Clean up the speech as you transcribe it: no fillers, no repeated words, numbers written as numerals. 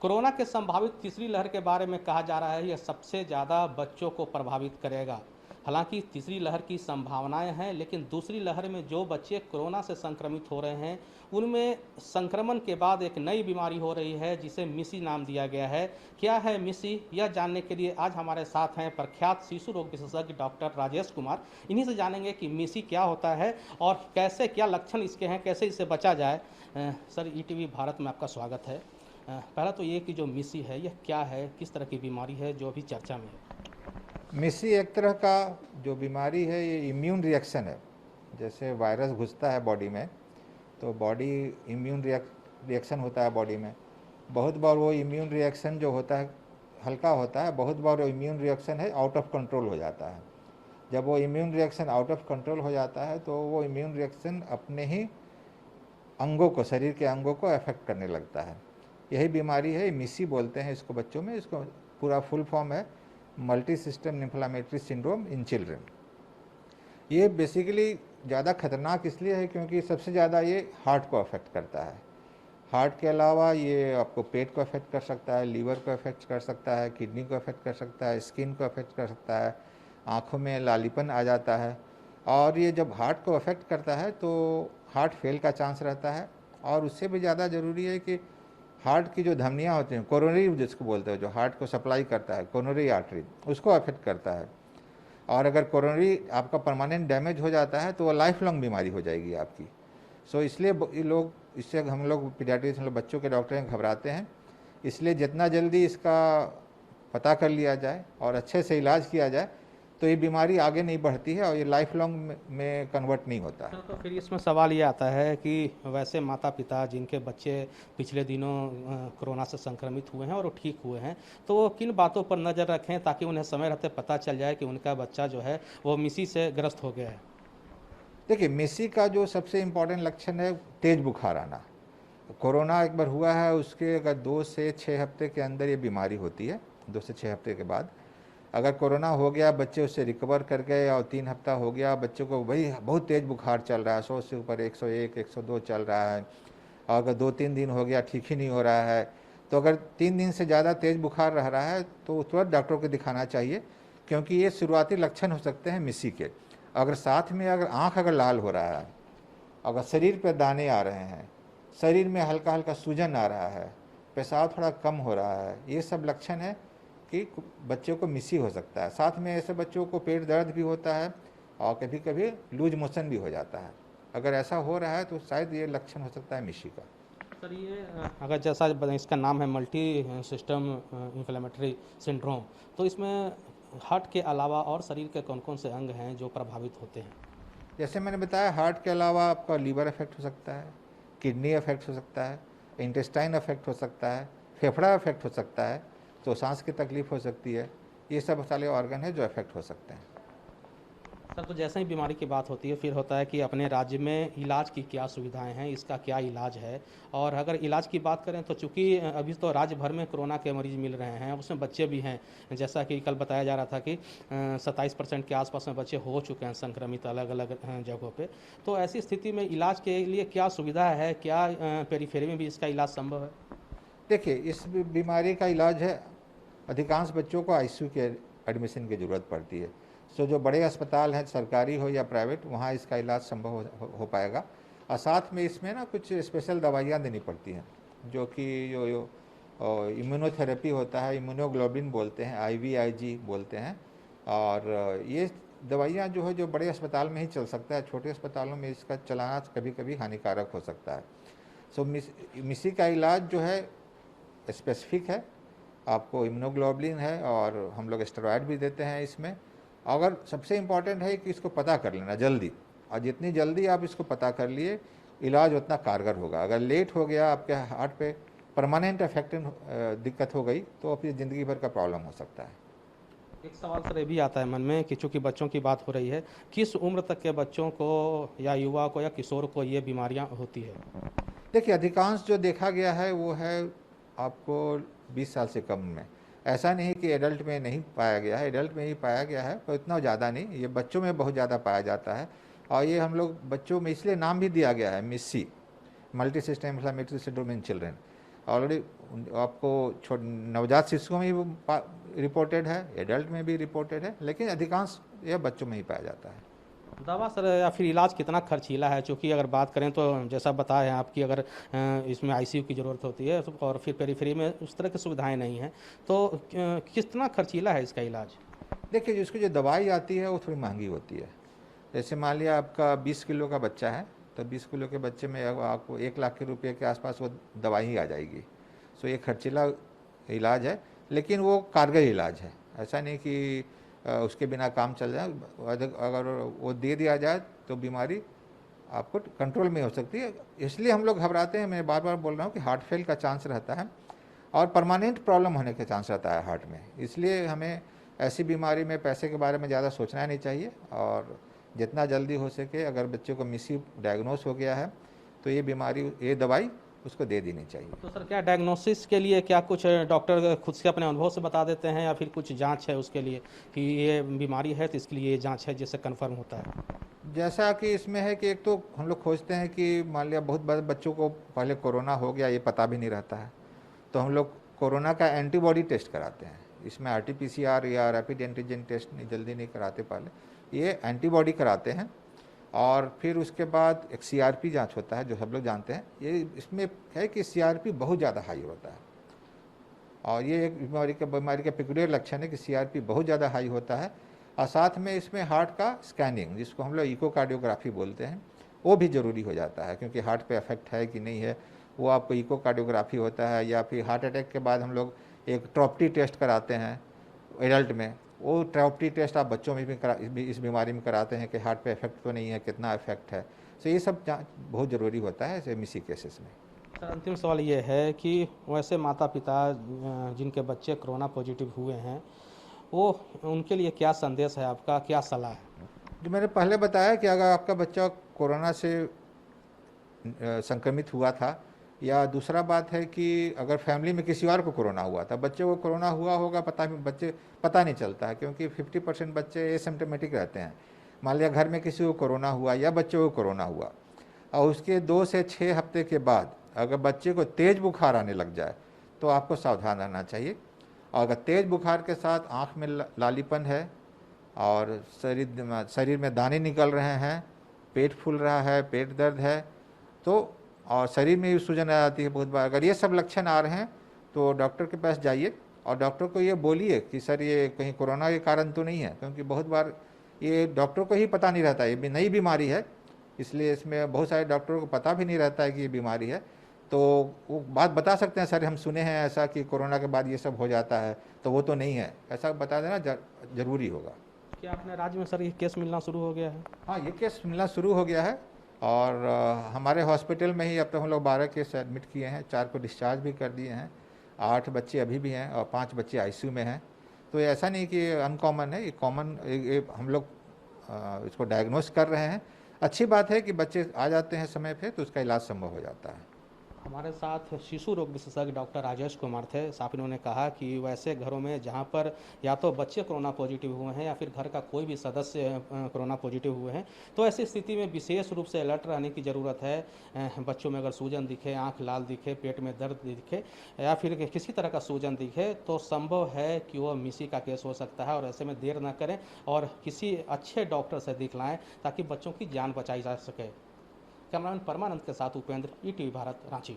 Corona के संभावित तीसरी लहर के बारे में कहा जा रहा है यह सबसे ज़्यादा बच्चों को प्रभावित करेगा। हालांकि तीसरी लहर की संभावनाएं हैं, लेकिन दूसरी लहर में जो बच्चे कोरोना से संक्रमित हो रहे हैं उनमें संक्रमण के बाद एक नई बीमारी हो रही है जिसे मिसी नाम दिया गया है। क्या है मिसी, यह जानने के लिए आज हमारे साथ हैं प्रख्यात शिशु रोग विशेषज्ञ डॉक्टर राजेश कुमार। इन्हीं से जानेंगे कि मिसी क्या होता है और कैसे क्या लक्षण इसके हैं, कैसे इससे बचा जाए। सर, ईटीवी भारत में आपका स्वागत है। पहला तो ये कि जो मिसी है यह क्या है, किस तरह की बीमारी है जो अभी चर्चा में है? मिसी एक तरह का जो बीमारी है ये इम्यून रिएक्शन है। जैसे वायरस घुसता है बॉडी में तो बॉडी इम्यून रिएक्शन होता है बॉडी में। बहुत बार वो इम्यून रिएक्शन जो होता है हल्का होता है, बहुत बार वो इम्यून रिएक्शन है आउट ऑफ कंट्रोल हो जाता है। जब वो immune reaction out of control हो जाता है तो वो इम्यून रिएक्शन अपने ही अंगों को, शरीर के अंगों को अफेक्ट करने लगता है। यही बीमारी है, मिसी बोलते हैं इसको बच्चों में। इसको पूरा फुल फॉर्म है multi system inflammatory syndrome in children. ये बेसिकली ज़्यादा खतरनाक इसलिए है क्योंकि सबसे ज़्यादा ये हार्ट को अफेक्ट करता है। हार्ट के अलावा ये आपको पेट को अफेक्ट कर सकता है, लीवर को अफेक्ट कर सकता है, किडनी को अफेक्ट कर सकता है, स्किन को अफेक्ट कर सकता है, आँखों में लालीपन आ जाता है। और ये जब हार्ट को अफेक्ट करता है तो हार्ट फेल का चांस रहता है। और उससे भी ज़्यादा ज़रूरी है कि हार्ट की जो धमनियाँ होती हैं, कोरोनरी जिसको बोलते हैं, जो हार्ट को सप्लाई करता है, कोरोनरी आर्टरी, उसको अफेक्ट करता है। और अगर कोरोनरी आपका परमानेंट डैमेज हो जाता है तो वो लाइफ लॉन्ग बीमारी हो जाएगी आपकी। सो इसलिए ये लोग, इससे हम लोग पीडियाट्रिशियन बच्चों के डॉक्टर हैं, घबराते हैं। इसलिए जितना जल्दी इसका पता कर लिया जाए और अच्छे से इलाज किया जाए तो ये बीमारी आगे नहीं बढ़ती है और ये लाइफ लॉन्ग में कन्वर्ट नहीं होता है। तो फिर इसमें सवाल ये आता है कि वैसे माता पिता जिनके बच्चे पिछले दिनों कोरोना से संक्रमित हुए हैं और वो ठीक हुए हैं, तो वो किन बातों पर नज़र रखें ताकि उन्हें समय रहते पता चल जाए कि उनका बच्चा जो है वो मिसी से ग्रस्त हो गया है? देखिए, मिसी का जो सबसे इम्पॉर्टेंट लक्षण है तेज बुखार आना। कोरोना एक बार हुआ है, उसके अगर 2 से 6 हफ्ते के अंदर ये बीमारी होती है। 2 से 6 हफ्ते के बाद अगर कोरोना हो गया, बच्चे उससे रिकवर कर गए और 3 हफ्ता हो गया, बच्चे को वही बहुत तेज़ बुखार चल रहा है, 100 से ऊपर 101, 102 चल रहा है, और अगर 2-3 दिन हो गया ठीक ही नहीं हो रहा है, तो अगर 3 दिन से ज़्यादा तेज़ बुखार रह रहा है तो तुरंत डॉक्टर को दिखाना चाहिए, क्योंकि ये शुरुआती लक्षण हो सकते हैं मिसी के। अगर साथ में अगर आँख अगर लाल हो रहा है, अगर शरीर पर दाने आ रहे हैं, शरीर में हल्का हल्का सूजन आ रहा है, पेशाब थोड़ा कम हो रहा है, ये सब लक्षण है कि बच्चों को मिसी हो सकता है। साथ में ऐसे बच्चों को पेट दर्द भी होता है और कभी कभी लूज मोशन भी हो जाता है। अगर ऐसा हो रहा है तो शायद ये लक्षण हो सकता है मिसी का। सर, ये अगर जैसा इसका नाम है मल्टी सिस्टम इन्फ्लेमेटरी सिंड्रोम, तो इसमें हार्ट के अलावा और शरीर के कौन कौन से अंग हैं जो प्रभावित होते हैं? जैसे मैंने बताया, हार्ट के अलावा आपका लीवर अफेक्ट हो सकता है, किडनी अफेक्ट हो सकता है, इंटेस्टाइन अफेक्ट हो सकता है, फेफड़ा अफेक्ट हो सकता है, तो सांस की तकलीफ हो सकती है। ये सब सारे ऑर्गन है जो अफेक्ट हो सकते हैं। सर, तो जैसे ही बीमारी की बात होती है फिर होता है कि अपने राज्य में इलाज की क्या सुविधाएं हैं, इसका क्या इलाज है? और अगर इलाज की बात करें तो चूंकि अभी तो राज्य भर में कोरोना के मरीज मिल रहे हैं, उसमें बच्चे भी हैं। जैसा कि कल बताया जा रहा था कि 27% के आसपास में बच्चे हो चुके हैं संक्रमित अलग अलग जगहों पे। तो ऐसी स्थिति में इलाज के लिए क्या सुविधा है, क्या पेरीफेरी में भी इसका इलाज संभव है? देखिए, इस बीमारी का इलाज है, अधिकांश बच्चों को आईसीयू के एडमिशन की ज़रूरत पड़ती है। सो जो बड़े अस्पताल हैं, सरकारी हो या प्राइवेट, वहाँ इसका इलाज संभव हो पाएगा। और साथ में इसमें ना कुछ स्पेशल दवाइयाँ देनी पड़ती हैं, जो कि इम्यूनोथेरेपी होता है, इम्यूनोग्लोबिन बोलते हैं, IVIG बोलते हैं। और ये दवाइयाँ जो है जो बड़े अस्पताल में ही चल सकता है, छोटे अस्पतालों में इसका चलाना कभी कभी हानिकारक हो सकता है। सो मिसी का इलाज जो है स्पेसिफिक है, आपको इम्यूनोग्लोबुलिन है और हम लोग स्टेरॉयड भी देते हैं इसमें। अगर सबसे इम्पॉर्टेंट है कि इसको पता कर लेना जल्दी, और जितनी जल्दी आप इसको पता कर लिए इलाज उतना कारगर होगा। अगर लेट हो गया, आपके हार्ट पे परमानेंट अफेक्टिंग दिक्कत हो गई तो फिर ज़िंदगी भर का प्रॉब्लम हो सकता है। एक सवाल सर ये भी आता है मन में कि चूंकि बच्चों की बात हो रही है, किस उम्र तक के बच्चों को या युवा को या किशोर को ये बीमारियां होती है? देखिए, अधिकांश जो देखा गया है वो है आपको 20 साल से कम में। ऐसा नहीं कि एडल्ट में नहीं पाया गया है, एडल्ट में ही पाया गया है, पर इतना ज़्यादा नहीं। ये बच्चों में बहुत ज़्यादा पाया जाता है। और ये हम लोग बच्चों में इसलिए नाम भी दिया गया है मिसी, multi system inflammatory syndrome in children. Already आपको नवजात शिशुओं में भी रिपोर्टेड है, एडल्ट में भी रिपोर्टेड है, लेकिन अधिकांश यह बच्चों में ही पाया जाता है। दवा सर या फिर इलाज कितना खर्चीला है? चूँकि अगर बात करें तो जैसा बताया है आपकी, अगर इसमें आईसीयू की ज़रूरत होती है और फिर पेरीफेरी में उस तरह की सुविधाएं नहीं हैं, तो कितना खर्चीला है इसका इलाज? देखिए, जिसको जो दवाई आती है वो थोड़ी महंगी होती है। जैसे मान लिया आपका 20 किलो का बच्चा है, तो 20 किलो के बच्चे में आपको 1 लाख के रुपये के आसपास वो दवाई ही आ जाएगी। सो ये खर्चीला इलाज है, लेकिन वो कारगर इलाज है। ऐसा नहीं कि उसके बिना काम चल जाए। अगर वो दे दिया जाए तो बीमारी आपको कंट्रोल में हो सकती है। इसलिए हम लोग घबराते हैं। मैं बार बार बोल रहा हूँ कि हार्ट फेल का चांस रहता है और परमानेंट प्रॉब्लम होने का चांस रहता है हार्ट में। इसलिए हमें ऐसी बीमारी में पैसे के बारे में ज़्यादा सोचना नहीं चाहिए, और जितना जल्दी हो सके अगर बच्चे को मिस डायग्नोस हो गया है तो ये बीमारी, ये दवाई उसको दे देनी चाहिए। तो सर क्या डायग्नोसिस के लिए क्या कुछ डॉक्टर खुद से अपने अनुभव से बता देते हैं, या फिर कुछ जांच है उसके लिए कि ये बीमारी है तो इसके लिए ये जांच है जिससे कंफर्म होता है? जैसा कि इसमें है कि एक तो हम लोग खोजते हैं कि मान लिया बहुत बड़े बच्चों को पहले कोरोना हो गया, ये पता भी नहीं रहता है, तो हम लोग कोरोना का एंटीबॉडी टेस्ट कराते हैं। इसमें RT-PCR या रैपिड एंटीजन टेस्ट जल्दी नहीं कराते, पहले ये एंटीबॉडी कराते हैं। और फिर उसके बाद एक CRP जांच होता है, जो सब लोग जानते हैं। ये इसमें है कि CRP बहुत ज़्यादा हाई होता है, और ये एक बीमारी का पेक्यूलियर लक्षण है कि CRP बहुत ज़्यादा हाई होता है। और साथ में इसमें हार्ट का स्कैनिंग, जिसको हम लोग इकोकार्डियोग्राफी बोलते हैं, वो भी ज़रूरी हो जाता है, क्योंकि हार्ट पे इफेक्ट है कि नहीं है वो आपको इकोकार्डियोग्राफी होता है। या फिर हार्ट अटैक के बाद हम लोग एक ट्रॉप्टी टेस्ट कराते हैं एडल्ट में। वो ट्रॉप्टी टेस्ट आप बच्चों में भी इस बीमारी में कराते हैं कि हार्ट पे इफेक्ट तो नहीं है, कितना इफेक्ट है। तो ये सब जांच बहुत ज़रूरी होता है ऐसे मिसी केसेस में। सर अंतिम सवाल ये है कि वैसे माता पिता जिनके बच्चे कोरोना पॉजिटिव हुए हैं, वो उनके लिए क्या संदेश है आपका, क्या सलाह है? जो मैंने पहले बताया कि अगर आपका बच्चा कोरोना से संक्रमित हुआ था, या दूसरा बात है कि अगर फैमिली में किसी और को कोरोना हुआ था, बच्चे को कोरोना हुआ होगा पता नहीं चलता है, क्योंकि 50% बच्चे एसिम्प्टोमेटिक रहते हैं। मान लिया घर में किसी को कोरोना हुआ या बच्चे को कोरोना हुआ, और उसके 2 से 6 हफ्ते के बाद अगर बच्चे को तेज़ बुखार आने लग जाए तो आपको सावधान रहना चाहिए। और अगर तेज़ बुखार के साथ आँख में लालीपन है और शरीर में दाने निकल रहे हैं, पेट फूल रहा है, पेट दर्द है, तो और शरीर में भी सूजन आ जाती है बहुत बार, अगर ये सब लक्षण आ रहे हैं तो डॉक्टर के पास जाइए और डॉक्टर को ये बोलिए कि सर ये कहीं कोरोना के कारण तो नहीं है, क्योंकि बहुत बार ये डॉक्टर को ही पता नहीं रहता, ये भी नई बीमारी है, इसलिए इसमें बहुत सारे डॉक्टरों को पता भी नहीं रहता है कि ये बीमारी है। तो वो बात बता सकते हैं, सर हम सुने हैं ऐसा कि कोरोना के बाद ये सब हो जाता है, तो वो तो नहीं है, ऐसा बता देना ज़रूरी होगा। क्या अपने राज्य में सर ये केस मिलना शुरू हो गया है? हाँ, ये केस मिलना शुरू हो गया है, और हमारे हॉस्पिटल में ही अब तक हम लोग 12 केस एडमिट किए हैं, 4 को डिस्चार्ज भी कर दिए हैं, 8 बच्चे अभी भी हैं और 5 बच्चे ICU में हैं। तो ये ऐसा नहीं कि अनकॉमन है, ये कॉमन, हम लोग इसको डायग्नोस कर रहे हैं। अच्छी बात है कि बच्चे आ जाते हैं समय पे तो उसका इलाज संभव हो जाता है। हमारे साथ शिशु रोग विशेषज्ञ डॉक्टर राजेश कुमार थे। साहब इन्होंने कहा कि वैसे घरों में जहां पर या तो बच्चे कोरोना पॉजिटिव हुए हैं या फिर घर का कोई भी सदस्य कोरोना पॉजिटिव हुए हैं, तो ऐसी स्थिति में विशेष रूप से अलर्ट रहने की ज़रूरत है। बच्चों में अगर सूजन दिखे, आंख लाल दिखे, पेट में दर्द दिखे या फिर किसी तरह का सूजन दिखे तो संभव है कि वह मिसी का केस हो सकता है, और ऐसे में देर न करें और किसी अच्छे डॉक्टर से दिखलाएं ताकि बच्चों की जान बचाई जा सके। कैमरामैन परमानंद के साथ उपेंद्र, ETV भारत, रांची।